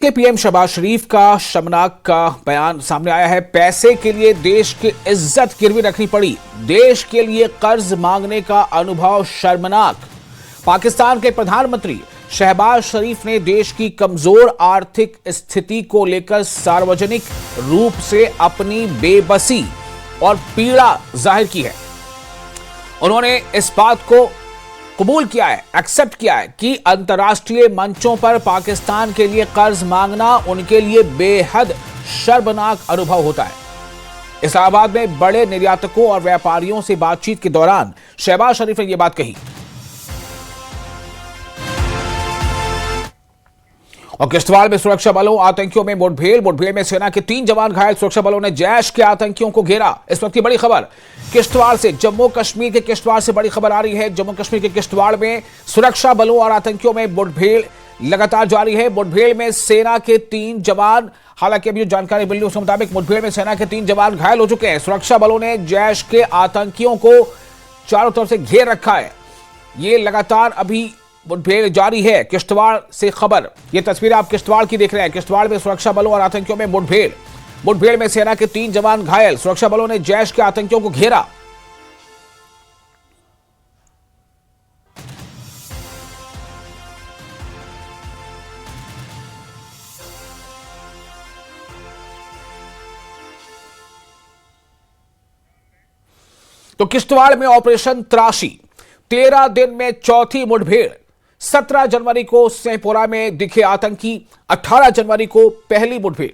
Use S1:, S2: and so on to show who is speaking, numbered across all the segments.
S1: के पीएम शहबाज शरीफ का शर्मनाक का बयान सामने आया है। पैसे के लिए देश की इज्जत गिरवी रखनी पड़ी, देश के लिए कर्ज मांगने का अनुभव शर्मनाक। पाकिस्तान के प्रधानमंत्री शहबाज शरीफ ने देश की कमजोर आर्थिक स्थिति को लेकर सार्वजनिक रूप से अपनी बेबसी और पीड़ा जाहिर की है। उन्होंने इस बात को कबूल किया है, एक्सेप्ट किया है कि अंतर्राष्ट्रीय मंचों पर पाकिस्तान के लिए कर्ज मांगना उनके लिए बेहद शर्मनाक अनुभव होता है। इस्लामाबाद में बड़े निर्यातकों और व्यापारियों से बातचीत के दौरान शहबाज शरीफ ने यह बात कही। और किश्तवाड़ में सुरक्षा बलों आतंकियों में मुठभेड़ में सेना के 3 जवान घायल, सुरक्षा बलों ने जैश के आतंकियों को घेरा। इस वक्त की बड़ी खबर किश्तवाड़ से, जम्मू कश्मीर के किश्तवाड़ से बड़ी खबर आ रही है। जम्मू कश्मीर के किश्तवाड़ में सुरक्षा बलों और आतंकियों में मुठभेड़ लगातार जारी है। मुठभेड़ में सेना के 3 जवान, हालांकि अभी जो जानकारी मिली उसके मुताबिक मुठभेड़ में सेना के 3 जवान घायल हो चुके हैं। सुरक्षा बलों ने जैश के आतंकियों को चारों तरफ से घेर रखा है। ये लगातार अभी मुठभेड़ जारी है। किश्तवाड़ से खबर, ये तस्वीर आप किश्तवाड़ की देख रहे हैं। किश्तवाड़ में सुरक्षा बलों और आतंकियों में मुठभेड़ में सेना के 3 जवान घायल, सुरक्षा बलों ने जैश के आतंकियों को घेरा। तो किश्तवाड़ में ऑपरेशन त्राशी, 13 दिन में चौथी मुठभेड़। 17 जनवरी को सेंपोरा में दिखे आतंकी, 18 जनवरी को पहली मुठभेड़,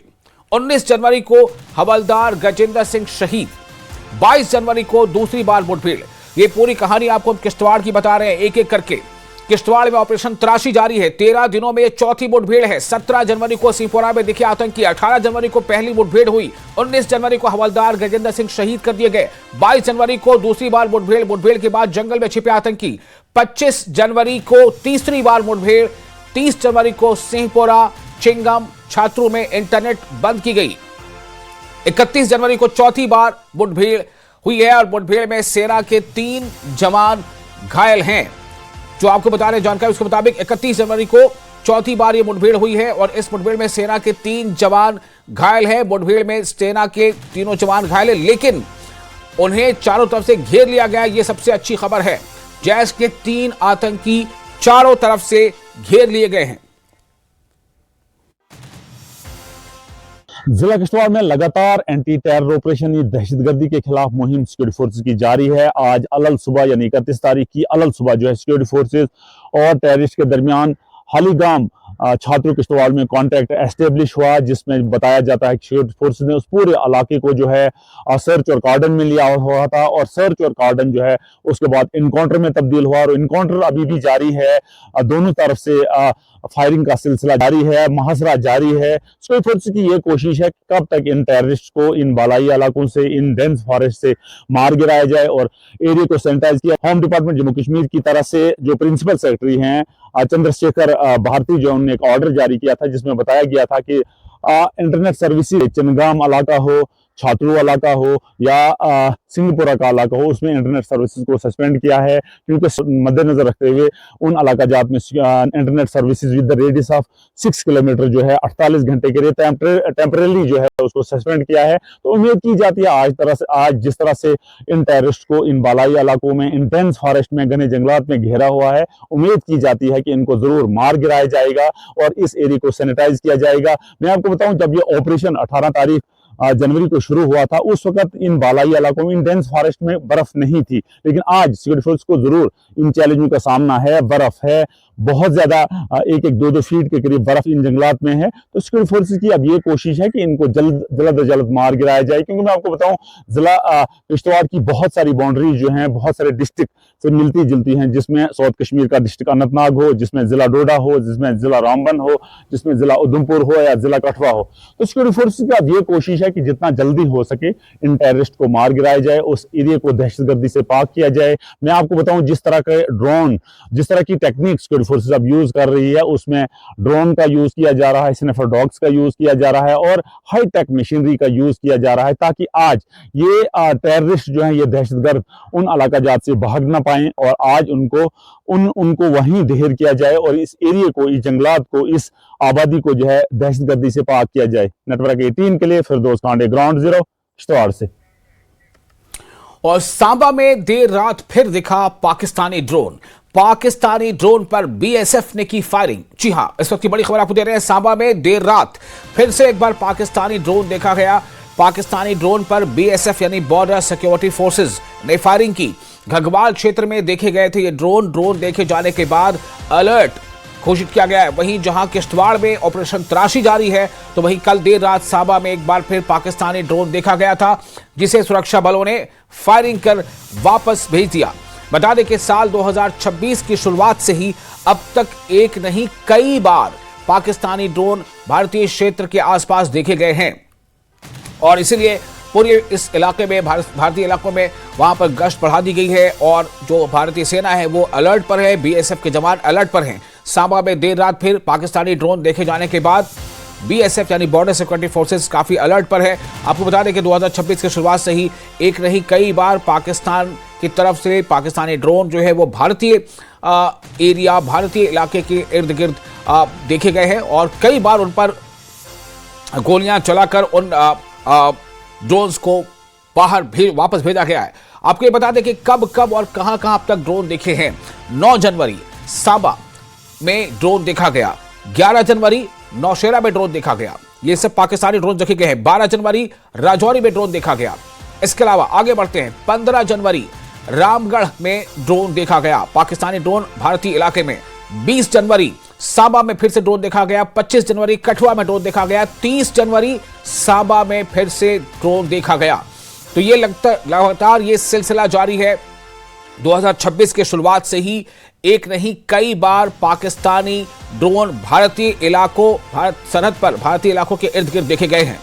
S1: 19 जनवरी को हवलदार गजेंद्र सिंह शहीद, 22 जनवरी को दूसरी बार मुठभेड़। ये पूरी कहानी आपको हम किश्तवाड़ की बता रहे हैं एक एक करके। किश्तवाड़ में ऑपरेशन तराशी जारी है, 13 दिनों में चौथी मुठभेड़ है। 17 जनवरी को सेंपोरा में दिखे आतंकी, 18 जनवरी को पहली मुठभेड़ हुई, 19 जनवरी को हवलदार गजेंद्र सिंह शहीद कर दिए गए, 22 जनवरी को दूसरी बार मुठभेड़ के बाद जंगल में छिपे आतंकी, 25 जनवरी को तीसरी बार मुठभेड़, 30 जनवरी को सिंहपोरा चिंगम छात्रों में इंटरनेट बंद की गई, 31 जनवरी को चौथी बार मुठभेड़ हुई है और मुठभेड़ में सेना के 3 जवान घायल हैं। जो आपको बता रहे जानकारी उसके मुताबिक 31 जनवरी को चौथी बार ये मुठभेड़ हुई है और इस मुठभेड़ में सेना के 3 जवान घायल हैं। मुठभेड़ में सेना के तीनों जवान घायल हैं, लेकिन उन्हें चारों तरफ से घेर लिया गया। ये सबसे अच्छी खबर है। जैश के 3 आतंकी चारों तरफ से घेर लिए गए हैं।
S2: जिला किश्तवाड़ में लगातार एंटी टेरर ऑपरेशन, दहशतगर्दी के खिलाफ मुहिम सिक्योरिटी फोर्सेज की जारी है। आज अलल सुबह यानी 31 तारीख की अलल सुबह जो है सिक्योरिटी फोर्सेज और टेररिस्ट के दरमियान हालीगाम छात्रों किश्तवाड़ में कॉन्टैक्ट एस्टेब्लिश हुआ, जिसमें बताया जाता है कि सिक्योरिटी फोर्सेज ने उस पूरे इलाके को जो है सर्च और कार्डन में लिया हुआ था और सर्च और कार्डन जो है उसके बाद इनकाउंटर में तब्दील हुआ और इनकाउंटर अभी भी जारी है। दोनों तरफ से फायरिंग का सिलसिला जारी है, मुहासरा जारी है। सिक्योरिटी फोर्सेज की ये कोशिश है कि कब तक इन टेररिस्ट को इन बालाई इलाकों से, इन डेंस फॉरेस्ट से मार गिराया जाए और एरिया को सैनिटाइज किया। होम डिपार्टमेंट जम्मू कश्मीर की तरफ से जो प्रिंसिपल सेक्रेटरी हैं चंद्रशेखर भारती, जो उन्होंने एक ऑर्डर जारी किया था जिसमें बताया गया था कि इंटरनेट सर्विसेज चनगाम इलाका हो, छात्रों इलाका हो या सिंहपुरा का इलाका हो, उसमें इंटरनेट सर्विसेज को सस्पेंड किया है, क्योंकि मद्देनजर रखते हुए उन इलाका जात में internet services with the radius of 6 kilometre जो है 48 घंटे के लिए टेम्परेली जो है उसको सस्पेंड किया है। तो उम्मीद की जाती है आज जिस तरह से इन टेररिस्ट को इन बालाई इलाकों में, इन डेंस फॉरेस्ट में, घने जंगलात में घेरा हुआ है, उम्मीद की जाती है कि इनको जरूर मार गिराया जाएगा और इस एरिया को सैनिटाइज किया जाएगा। मैं आपको बताऊं, जब ये ऑपरेशन 18 तारीख जनवरी को शुरू हुआ था, उस वक्त इन बालाई इलाकों में, इन डेंस फॉरेस्ट में बर्फ नहीं थी, लेकिन आज सिक्योरिटी फोर्स को जरूर इन चैलेंजों का सामना है। बर्फ है, बहुत ज्यादा 1-2 फीट के करीब बर्फ इन जंगलात में है। तो सिक्योरिटी फोर्सेज की अब ये कोशिश है कि इनको जल्द मार गिराया जाए, क्योंकि मैं आपको बताऊं जिला किश्तवाड़ की बहुत सारी बाउंड्रीज जो हैं बहुत सारे डिस्ट्रिक्ट से मिलती जुलती हैं, जिसमें साउथ कश्मीर का डिस्ट्रिक्ट अनंतनाग हो, जिसमें जिला डोडा हो, जिसमें जिला रामबन हो, जिसमें जिला उधमपुर हो या जिला कठुआ हो। तो सिक्योरिटी फोर्सेज की अब ये कोशिश है कि जितना जल्दी हो सके इन टेररिस्ट को मार गिराया जाए, उस एरिया को दहशतगर्दी से पाक किया जाए। मैं आपको बताऊं, जिस तरह के ड्रोन, जिस तरह की टेक्निक सिक्योरिटी फोर्सेस अब यूज कर रही है, उसमें ड्रोन का यूज किया जा रहा है, स्निफर डॉग्स का यूज किया जा रहा है और हाईटेक मशीनरी का यूज किया जा रहा है, ताकि आज ये टेररिस्ट जो है, ये दहशतगर्द उन इलाका जात से भाग ना पाएं और आज उनको वहीं ढेर किया जाए और इस एरिया को, इस जंगलात को, इस आबादी को जो है दहशतगर्दी से पाक किया जाए। नेटवर्क 18 के लिए फिरदौस कांडे, ग्राउंड जीरो, किश्तवाड़ से।
S1: और सांबा में देर रात फिर दिखा पाकिस्तानी ड्रोन। पाकिस्तानी ड्रोन पर बीएसएफ ने की फायरिंग। जी हां, इस वक्त की बड़ी खबर आपको दे रहे हैं। सांबा में देर रात फिर से एक बार पाकिस्तानी ड्रोन देखा गया। पाकिस्तानी ड्रोन पर बीएसएफ यानी बॉर्डर सिक्योरिटी फोर्सेस ने फायरिंग की। घगवाल क्षेत्र में देखे गए थे ये ड्रोन देखे जाने के बाद अलर्ट घोषित किया गया है। वहीं जहां किश्तवाड़ में ऑपरेशन तराशी जारी है, तो वहीं कल देर रात सांबा में एक बार फिर पाकिस्तानी ड्रोन देखा गया था, जिसे सुरक्षा बलों ने फायरिंग कर वापस भेज दिया। बता दें कि साल 2026 की शुरुआत से ही अब तक एक नहीं कई बार पाकिस्तानी ड्रोन भारतीय क्षेत्र के आसपास देखे गए हैं और इसीलिए पूरे इस इलाके में, भारतीय इलाकों में वहां पर गश्त बढ़ा दी गई है और जो भारतीय सेना है वो अलर्ट पर है, बीएसएफ के जवान अलर्ट पर हैं। सांबा में देर रात फिर पाकिस्तानी ड्रोन देखे जाने के बाद बीएसएफ यानी बॉर्डर सिक्योरिटी फोर्सेस काफी अलर्ट पर है। आपको बता दें कि 2026 की शुरुआत से ही एक नहीं कई बार पाकिस्तान की तरफ से पाकिस्तानी ड्रोन जो है वो भारतीय एरिया, भारतीय इलाके के इर्द गिर्द देखे गए हैं और कई बार उन पर गोलियां चलाकर उन ड्रोन्स को बाहर वापस भेजा गया है। आपको ये बता दें कि कब और कहां अब तक ड्रोन देखे हैं। 9 जनवरी सांबा में ड्रोन देखा गया, 11 जनवरी नौशेरा में ड्रोन देखा गया, ये सब पाकिस्तानी ड्रोन देखे गए हैं। 12 जनवरी राजौरी में ड्रोन देखा गया। इसके अलावा आगे बढ़ते हैं, 15 जनवरी रामगढ़ में ड्रोन देखा गया, पाकिस्तानी ड्रोन भारतीय इलाके में। 20 जनवरी सांबा में फिर से ड्रोन देखा गया। 25 जनवरी कठुआ में ड्रोन देखा गया। 30 जनवरी सांबा में फिर से ड्रोन देखा गया। तो ये लगातार ये सिलसिला जारी है। 2026 के शुरुआत से ही एक नहीं कई बार पाकिस्तानी ड्रोन भारतीय इलाकों, सरहद पर भारतीय इलाकों के इर्द गिर्द देखे गए हैं।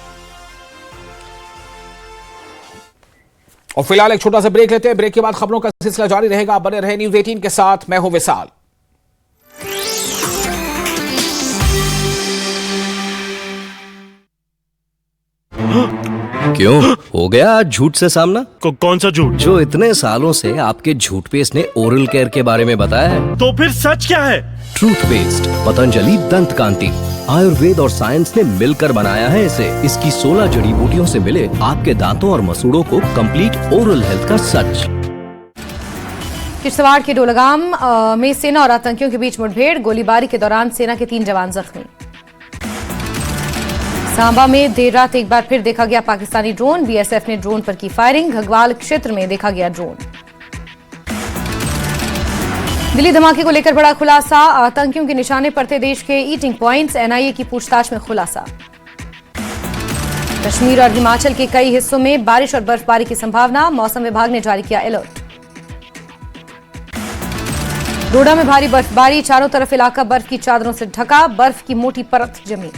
S1: और फिलहाल एक छोटा सा ब्रेक लेते हैं। ब्रेक के बाद खबरों का सिलसिला जारी रहेगा। बने रहे न्यूज़ 18 के साथ, मैं हूं विशाल।
S3: क्यों हो गया आज झूठ से सामना?
S4: कौन सा झूठ?
S3: जो इतने सालों से आपके झूठ पेस्ट ने ओरल केयर के बारे में बताया है।
S4: तो फिर सच क्या है?
S3: ट्रूथ पेस्ट पतंजलि दंत कांति, आयुर्वेद और साइंस ने मिलकर बनाया है इसे। इसकी 16 जड़ी बूटियों से मिले आपके दांतों और मसूड़ों को कंप्लीट ओरल हेल्थ का सच।
S5: किश्तवाड़ के डोलगाम में सेना और आतंकियों के बीच मुठभेड़, गोलीबारी के दौरान सेना के 3 जवान जख्मी। सांबा में देर रात एक बार फिर देखा गया पाकिस्तानी ड्रोन, बीएसएफ ने ड्रोन पर की फायरिंग। घगवाल क्षेत्र में देखा गया ड्रोन। दिल्ली धमाके को लेकर बड़ा खुलासा, आतंकियों के निशाने पड़ते देश के ईटिंग पॉइंट्स, एनआईए की पूछताछ में खुलासा। कश्मीर और हिमाचल के कई हिस्सों में बारिश और बर्फबारी की संभावना, मौसम विभाग ने जारी किया अलर्ट। डोडा में भारी बर्फबारी, चारों तरफ इलाका बर्फ की चादरों से ढका, बर्फ की मोटी परत जमी।